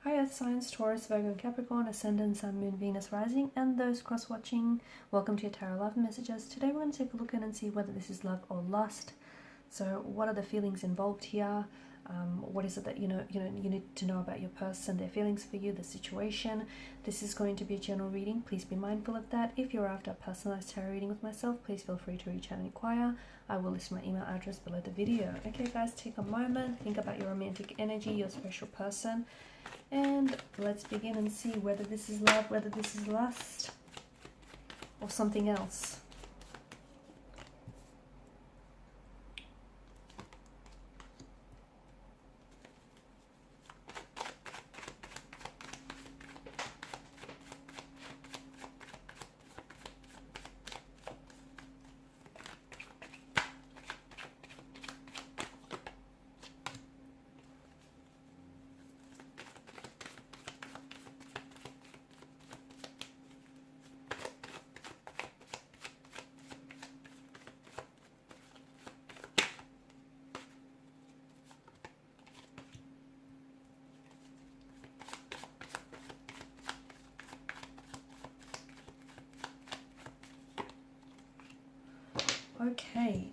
Hi Earth signs, Taurus, Virgo and Capricorn, Ascendant, Sun, Moon, Venus, Rising, and those cross-watching. Welcome to your Tarot Love Messages. Today we're going to take a look at and see whether this is love or lust. So what are the feelings involved here? What is it that you need to know about your person, their feelings for you, the situation? This is going to be a general reading. Please be mindful of that. If you're after a personalized tarot reading with myself, please feel free to reach out and inquire. I will list my email address below the video. Okay guys, take a moment, think about your romantic energy, your special person, and let's begin and see whether this is love, whether this is lust, or something else. Okay,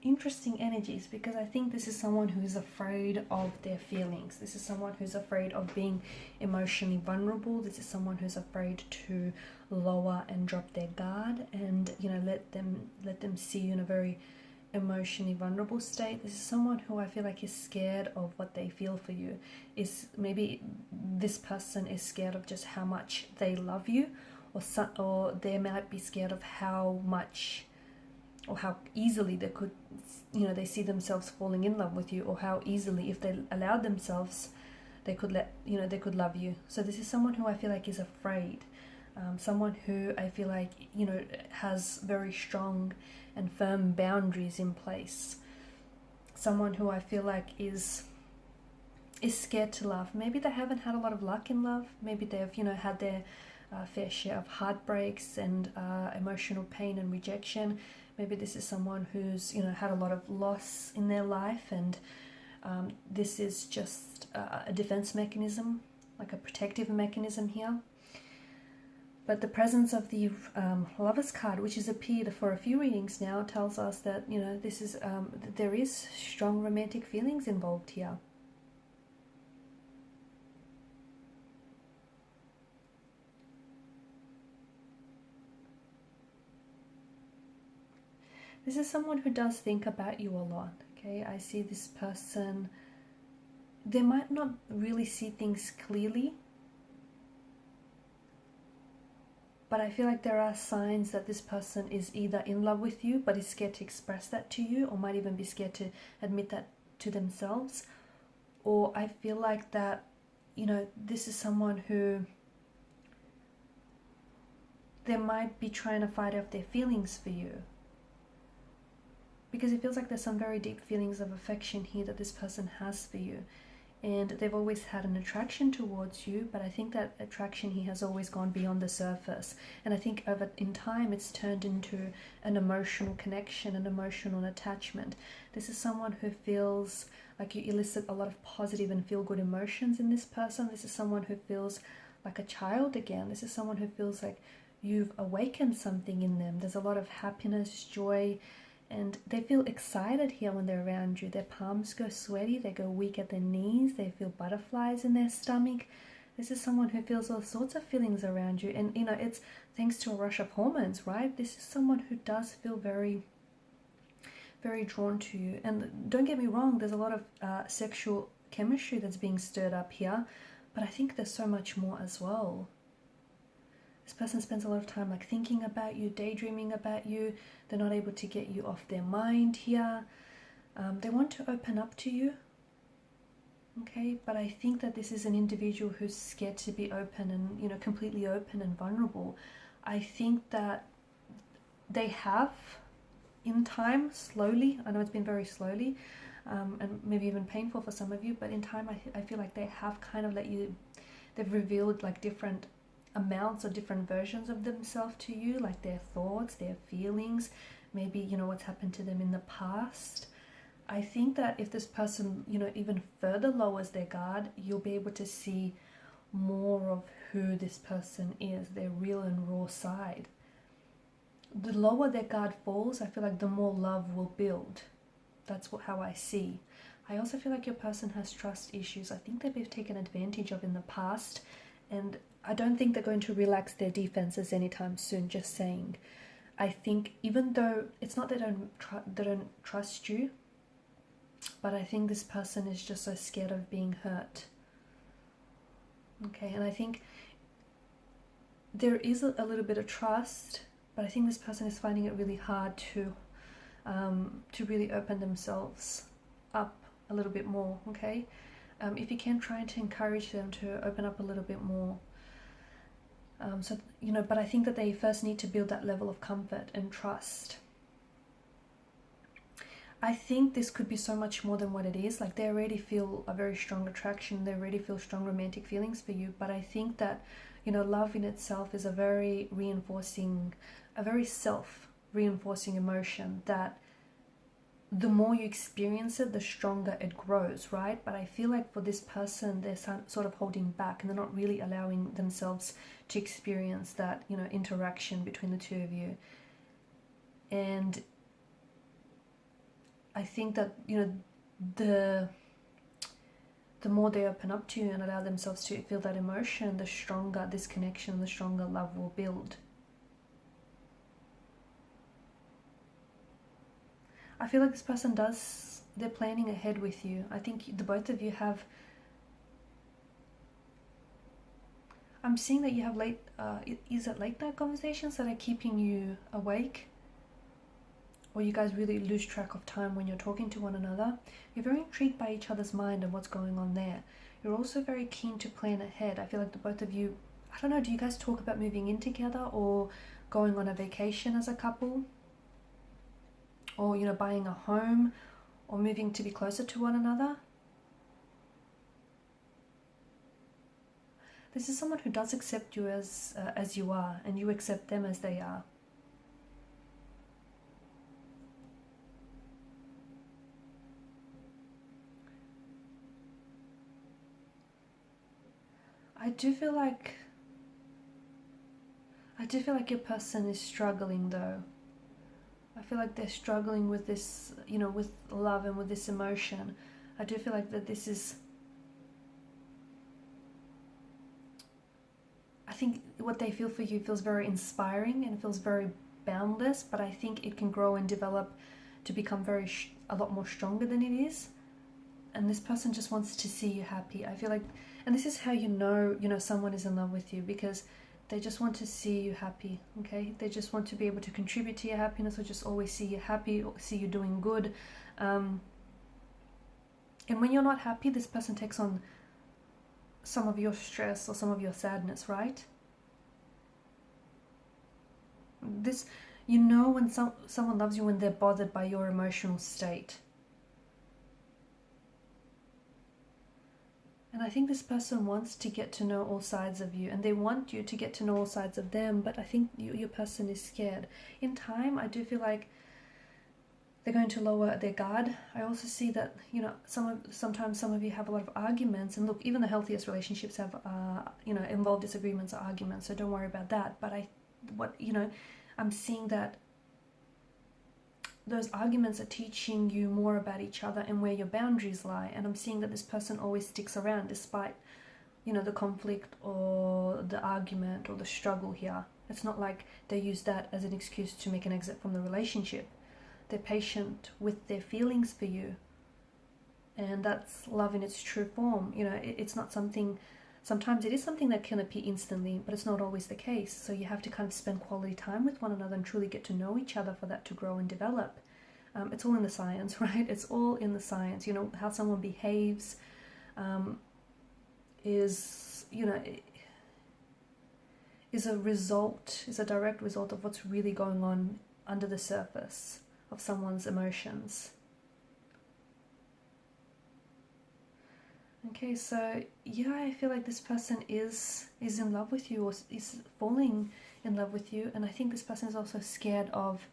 interesting energies, because I think this is someone who is afraid of their feelings. This is someone who's afraid of being emotionally vulnerable. This is someone who's afraid to lower and drop their guard and, you know, let them see you in a very emotionally vulnerable state. This is someone who I feel like is scared of what they feel for you. Is maybe this person is scared of just how much they love you, or they might be scared of how much or how easily they could, you know, they see themselves falling in love with you, or how easily, if they allowed themselves, they could they could love you. So this is someone who I feel like is afraid, someone who I feel like, you know, has very strong and firm boundaries in place, someone who I feel like is scared to love. Maybe they haven't had a lot of luck in love. Maybe they've, you know, had their fair share of heartbreaks and emotional pain and rejection. Maybe this is someone who's, you know, had a lot of loss in their life, and this is just a defense mechanism, like a protective mechanism here. But the presence of the Lovers card, which has appeared for a few readings now, tells us that, you know, this is there is strong romantic feelings involved here. This is someone who does think about you a lot, okay? I see this person, they might not really see things clearly, but I feel like there are signs that this person is either in love with you but is scared to express that to you, or might even be scared to admit that to themselves. Or I feel like that, you know, this is someone who they might be trying to fight off their feelings for you, because it feels like there's some very deep feelings of affection here that this person has for you, and they've always had an attraction towards you, but I think that attraction here has always gone beyond the surface, and I think in time it's turned into an emotional connection, an emotional attachment. This is someone who feels like you elicit a lot of positive and feel-good emotions in this person. This is someone who feels like a child again. This is someone who feels like you've awakened something in them. There's a lot of happiness, joy, and they feel excited here when they're around you. Their palms go sweaty, they go weak at their knees, they feel butterflies in their stomach. This is someone who feels all sorts of feelings around you, and, you know, it's thanks to a rush of hormones, right? This is someone who does feel very, very drawn to you. And don't get me wrong, there's a lot of sexual chemistry that's being stirred up here, but I think there's so much more as well. This person spends a lot of time like thinking about you, daydreaming about you. They're not able to get you off their mind here. They want to open up to you, okay? But I think that this is an individual who's scared to be open and, you know, completely open and vulnerable. I think that they have, in time, slowly, I know it's been very slowly, and maybe even painful for some of you, but in time I feel like they have kind of they've revealed like different amounts or different versions of themselves to you, like their thoughts, their feelings, maybe, you know, what's happened to them in the past. I think that if this person, you know, even further lowers their guard, you'll be able to see more of who this person is, their real and raw side. The lower their guard falls, I feel like the more love will build. That's how I see. I also feel like your person has trust issues. I think they've been taken advantage of in the past, and I don't think they're going to relax their defenses anytime soon, just saying. I think even though it's not that they don't trust you, but I think this person is just so scared of being hurt. Okay, and I think there is a little bit of trust, but I think this person is finding it really hard to really open themselves up a little bit more. Okay, if you can, try to encourage them to open up a little bit more. So, you know, but I think that they first need to build that level of comfort and trust. I think this could be so much more than what it is. Like, they already feel a very strong attraction, they already feel strong romantic feelings for you, but I think that, you know, love in itself is a very self-reinforcing emotion that the more you experience it, the stronger it grows, right? But I feel like for this person, they're sort of holding back and they're not really allowing themselves to experience that, you know, interaction between the two of you. And I think that, you know, the more they open up to you and allow themselves to feel that emotion, the stronger this connection, the stronger love will build. I feel like this person they're planning ahead with you. I think the both of you have, I'm seeing that you have is it late night conversations that are keeping you awake? Or you guys really lose track of time when you're talking to one another. You're very intrigued by each other's mind and what's going on there. You're also very keen to plan ahead. I feel like the both of you, I don't know, do you guys talk about moving in together or going on a vacation as a couple? Or, you know, buying a home or moving to be closer to one another? This is someone who does accept you as you are, and you accept them as they are. I do feel like your person is struggling though. I feel like they're struggling with this, you know, with love and with this emotion. I do feel like that this is, I think what they feel for you feels very inspiring and feels very boundless, but I think it can grow and develop to become a lot more stronger than it is. And this person just wants to see you happy. I feel like, and this is how you know someone is in love with you, because they just want to see you happy. Okay, they just want to be able to contribute to your happiness, or just always see you happy, or see you doing good. And when you're not happy, this person takes on some of your stress or some of your sadness, right? This, you know, when someone loves you when they're bothered by your emotional state. And I think this person wants to get to know all sides of you, and they want you to get to know all sides of them, but I think your person is scared. In time, I do feel like they're going to lower their guard. I also see that, you know, sometimes some of you have a lot of arguments, and look, even the healthiest relationships have, you know, involve disagreements or arguments, so don't worry about that. But I'm seeing that those arguments are teaching you more about each other and where your boundaries lie. And I'm seeing that this person always sticks around despite, you know, the conflict or the argument or the struggle here. It's not like they use that as an excuse to make an exit from the relationship. They're patient with their feelings for you. And that's love in its true form. You know, it's not something, sometimes it is something that can appear instantly, but it's not always the case. So you have to kind of spend quality time with one another and truly get to know each other for that to grow and develop. It's all in the science, right? It's all in the science. You know, how someone behaves is a direct result of what's really going on under the surface of someone's emotions. Okay, so yeah, I feel like this person is in love with you, or is falling in love with you, and I think this person is also scared of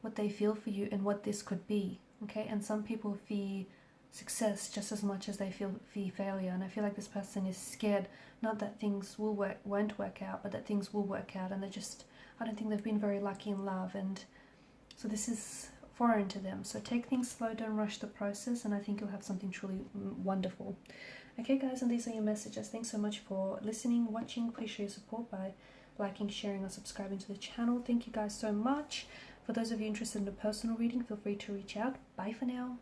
what they feel for you and what this could be. Okay, and some people fear success just as much as they fear failure, and I feel like this person is scared, not that things won't work out, but that things will work out, and I don't think they've been very lucky in love, and so this is foreign to them. So take things slow, don't rush the process, and I think you'll have something truly wonderful. Okay guys, and these are your messages. Thanks so much for listening, watching. Please show your support by liking, sharing, or subscribing to the channel. Thank you guys so much. For those of you interested in a personal reading, feel free to reach out. Bye for now.